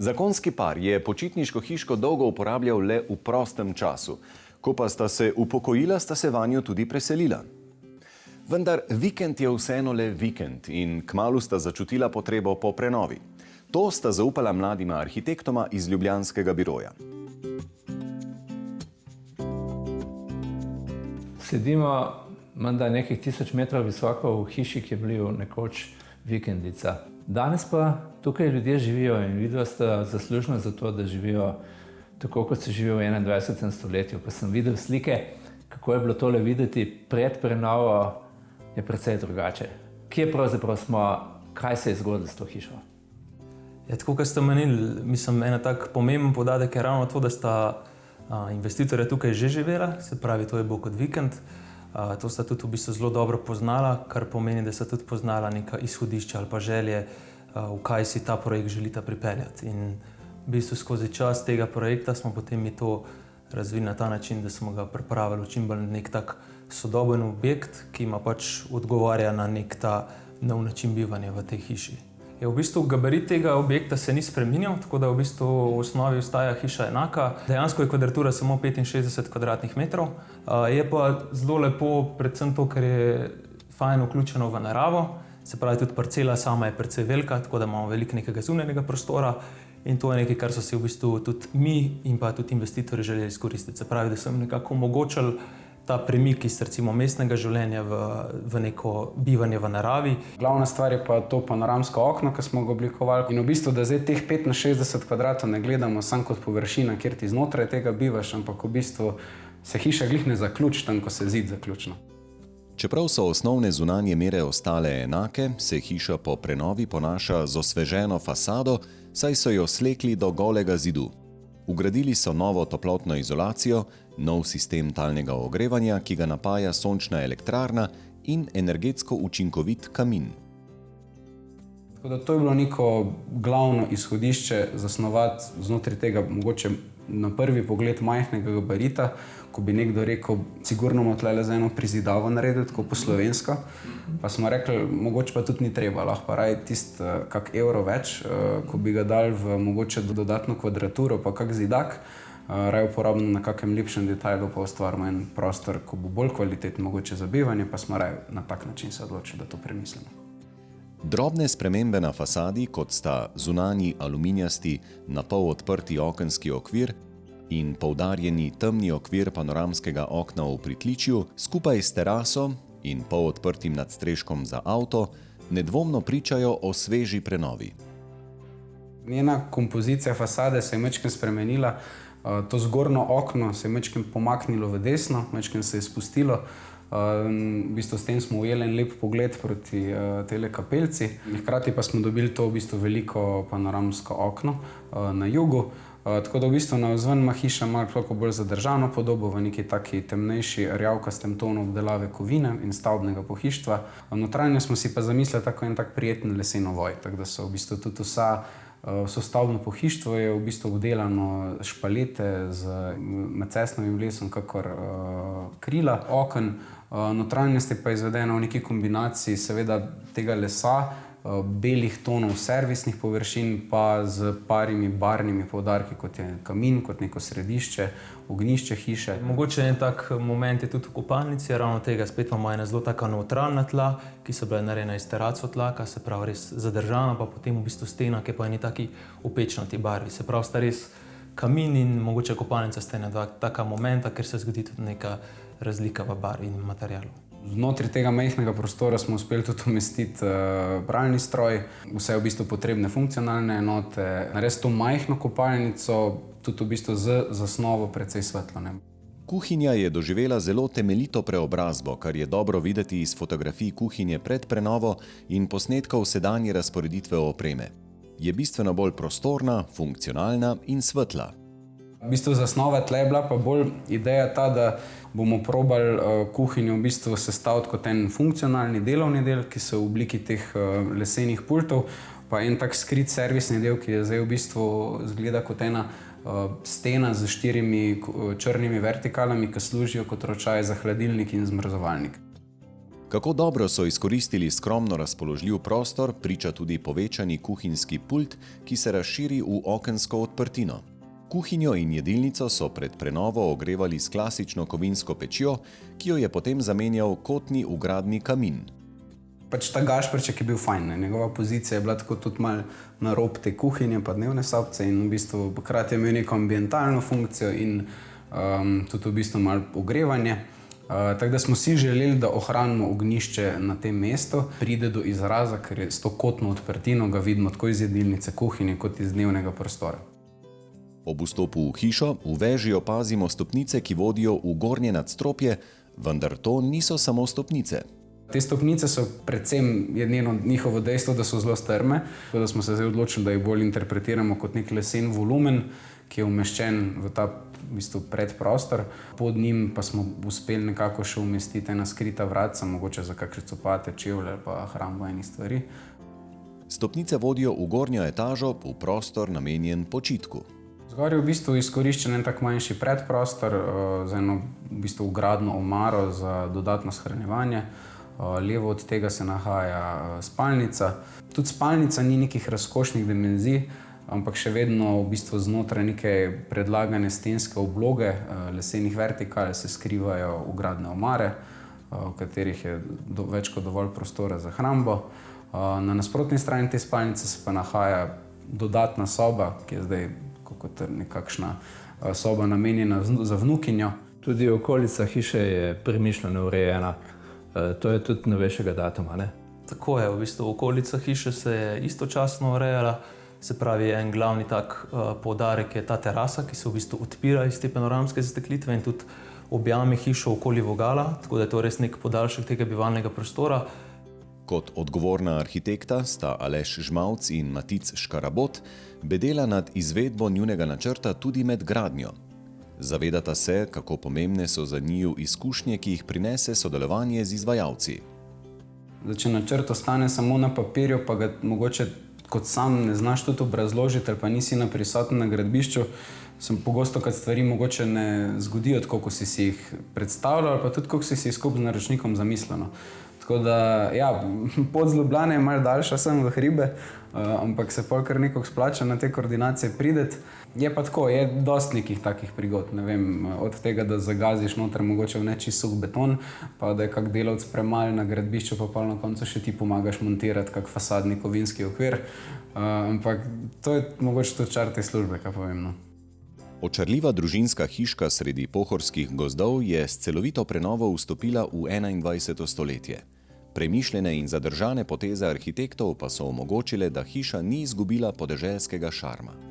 Zakonski par je počitniško hiško dolgo uporabljal le v prostem času. Ko pa sta se upokojila, sta se vanjo tudi preselila. Vendar vikend je vseeno le vikend in kmalu sta začutila potrebo po prenovi. To sta zaupala mladima arhitektoma iz ljubljanskega biroja. Sedimo menda nekaj 1000 metrov visoko v hiši, ki je bila nekoč vikendica. Danes pa tukaj ljudje živijo in videla sta zaslužno za to, da živijo tako, kot se živi v 21. stoletju. Ko sem videl slike, kako je bilo tole videti pred prenovo, je precej drugače. Kje pravzaprav smo, kaj se je zgodilo s to hišo? Ja, tako, kot ste omenili, mislim, en tak pomemben podatek je ravno to, da sta investitorja tukaj že živela, se pravi, to je bilo kot vikend. To sta tudi v bistvu zelo dobro poznala, kar pomeni, da sta tudi poznala neka izhodišča ali pa želje, v kaj si ta projekt želita pripeljati. In v bistvu skozi čas tega projekta smo potem mi to razvili na ta način, da smo ga pripravili v čim bolj nek tak sodoben objekt, ki ima pač odgovarja na nek ta nov način bivanja v tej hiši. V bistvu gabarit tega objekta se ni spreminjal, tako da v bistvu v osnovi ostaja hiša enaka. Dejansko je kvadratura samo 65 kvadratnih metrov. Je pa zelo lepo, predvsem to, ker je fajn vključeno v naravo. Se pravi, tudi parcela sama je precej velika, tako da imamo veliko nekega zunanjega prostora. In to je nekaj, kar so si v bistvu tudi mi in pa tudi investitorji želeli izkoristiti. Se pravi, da sem nekako omogočil ta premik iz recimo mestnega življenja v neko bivanje v naravi. Glavna stvar je pa to panoramsko okno, ki smo ga oblikovali. In v bistvu, da zdaj teh 65 kvadratov ne gledamo samo kot površina, kjer ti znotraj tega bivaš, ampak v bistvu se hiša glih ne zaključi tam, ko se zid zaključi. Čeprav so osnovne zunanje mere ostale enake, se hiša po prenovi ponaša z osveženo fasado, saj so jo slekli do golega zidu. Vgradili so novo toplotno izolacijo, nov sistem talnega ogrevanja, ki ga napaja sončna elektrarna in energetsko učinkovit kamin. Tako da to je bilo neko glavno izhodišče zasnovati znotraj tega mogoče na prvi pogled majhnega gabarita, ko bi nekdo rekel, sigurno bomo tlele za eno prizidavo narediti, tako po slovensko. Pa smo rekli, mogoče pa tudi ni treba, lahko pa raje tisti kak evro več, ko bi ga dali v mogoče dodatno kvadraturo, pa kak zidak, raje uporabno na kakem lepšem detajlu, pa ustvarimo en prostor, ko bo bolj kvaliteten mogoče za bivanje, pa smo raje na tak način se odločili, da to premislimo. Drobne spremembe na fasadi, kot sta zunanji aluminijasti na pol odprti okenski okvir in poudarjeni temni okvir panoramskega okna v pritličju, skupaj s teraso in pol odprtim nadstreškom za avto, nedvomno pričajo o sveži prenovi. Njena kompozicija fasade se je majčkeno spremenila. To zgornjo okno se je majčkeno pomaknilo v desno, majčkeno se je spustilo. V bistvu s tem smo ujeli en lep pogled proti tele kapelci. Hkrati pa smo dobili to v bistvu veliko panoramsko okno na jugu. Tako da v bistvu navzven ima hiša malo bolj zadržano podobo v neki taki temnejši rjavkastem tonu obdelave kovine in stavbnega pohištva. Notranje smo si pa zamislili tako en tak prijeten lesen ovoj, tako da so v bistvu tudi vso stavbno pohištvo je v bistvu obdelano špalete z macesnovim lesom kakor krila oken. Notranjost je pa izvedena v neki kombinaciji seveda tega lesa, belih tonov servisnih površin pa z parimi barvnimi poudarki, kot je kamin, kot neko središče, ognjišče hiše. Mogoče en tak moment je tudi v kopalnici, ravno tega spet imamo ena zelo taka nevtralna tla, ki so bila narejena iz teraco tlaka, se pravi res zadržana, pa potem v bistvu stena, ki pa je eni taki opečnati barvi. Se pravi sta res kamin in mogoče kopalnica sta ena dva taka momenta, ker se zgodi tudi neka razlika v barvi in materialu. Znotraj tega majhnega prostora smo uspeli tudi umestiti pralni stroj, vse v bistvu potrebne funkcionalne enote, res to majhno kopalnico, tudi v bistvu z zasnovo precej svetlo. Kuhinja je doživela zelo temeljito preobrazbo, kar je dobro videti iz fotografij kuhinje pred prenovo in posnetkov sedanje razporeditve opreme. Je bistveno bolj prostorna, funkcionalna in svetla. V bistvu zasnova tle je bila pa bolj ideja ta, da bomo probali kuhinjo v bistvu sestaviti kot en funkcionalni delovni del, ki so v obliki teh lesenih pultov, pa en tak skrit servisni del, ki je zdaj v bistvu izgleda kot ena stena z 4 črnimi vertikalami, ki služijo kot ročaj za hladilnik in zmrzovalnik. Kako dobro so izkoristili skromno razpoložljiv prostor, priča tudi povečani kuhinjski pult, ki se razširi v okensko odprtino. Kuhinjo in jedilnico so pred prenovo ogrevali s klasično kovinsko pečjo, ki jo je potem zamenjal kotni vgradni kamin. Pač ta Gašperček je bil fajn, ne? Njegova pozicija je bila tako tudi malo na rob te kuhinje pa dnevne sobce in v bistvu hkrati je imel neko ambientalno funkcijo in tudi v bistvu malo ogrevanje. Tako da smo si želeli, da ohranimo ognjišče na tem mestu, pride do izraza, ker je s to kotno odprtino ga vidimo tako iz jedilnice kuhinje kot iz dnevnega prostora. Ob vstopu v hišo v veži opazimo stopnice, ki vodijo v gornje nadstropje, vendar to niso samo stopnice. Te stopnice so predvsem njihovo dejstvo, da so zelo strme, tako da smo se zdaj odločili, da jih bolj interpretiramo kot nek lesen volumen, ki je umeščen v ta v bistvu predprostor. Pod njim pa smo uspeli nekako še umestiti ena skrita vratca, mogoče za kakšne copate, čevlje ali pa hrambo enih stvari. Stopnice vodijo v gornjo etažo, v prostor namenjen počitku. Zgoraj je v bistvu izkoriščen en tak manjši predprostor za eno v bistvu vgradno omaro za dodatno shranjevanje. Levo od tega se nahaja spalnica. Tudi spalnica ni nekih razkošnih dimenzij, ampak še vedno v bistvu znotraj neke predlagane stenske obloge lesenih vertikal se skrivajo vgradne omare, v katerih je več kot dovolj prostora za hrambo. Na nasprotni strani te spalnice se pa nahaja dodatna soba, ki je zdaj kot nekakšna soba namenjena za vnukinjo. Tudi okolica hiše je premišljeno urejena. To je tudi novejšega datuma, ne? Tako je, v bistvu okolica hiše se je istočasno urejala. Se pravi, en glavni tak poudarek je ta terasa, ki se v bistvu odpira iz te panoramske zasteklitve in tudi objame hišo okoli vogala, tako da je to res nek podaljšek tega bivalnega prostora. Kot odgovorna arhitekta sta Aleš Žmavc in Matic Škarabot bedela nad izvedbo njunega načrta tudi med gradnjo. Zavedata se, kako pomembne so za njiju izkušnje, ki jih prinese sodelovanje z izvajalci. Če načrt ostane samo na papirju, pa ga mogoče kot sam ne znaš tudi obrazložiti ali pa nisi prisoten na gradbišču, sem pogosto, kad stvari mogoče ne zgodijo tako, kot si jih predstavljal ali pa tudi, kako si jih skupaj z naročnikom zamisleno. Tako da, ja, pot z Ljubljane je malo daljša sem v hribe, ampak se pol kar nekako splača na te koordinacije prideti. Je pa tako, je dosti nekih takih prigod, ne vem, od tega, da zagaziš noter mogoče v neči suh beton, pa da je kak delavc premalo na gradbišču, pa pol na koncu še ti pomagaš montirati kak fasadni kovinski okvir, ampak to je mogoče tudi čar te službe, kaj povem, no. Očarljiva družinska hiška sredi pohorskih gozdov je s celovito prenovo vstopila v 21. stoletje. Premišljene in zadržane poteze arhitektov pa so omogočile, da hiša ni izgubila podeželskega šarma.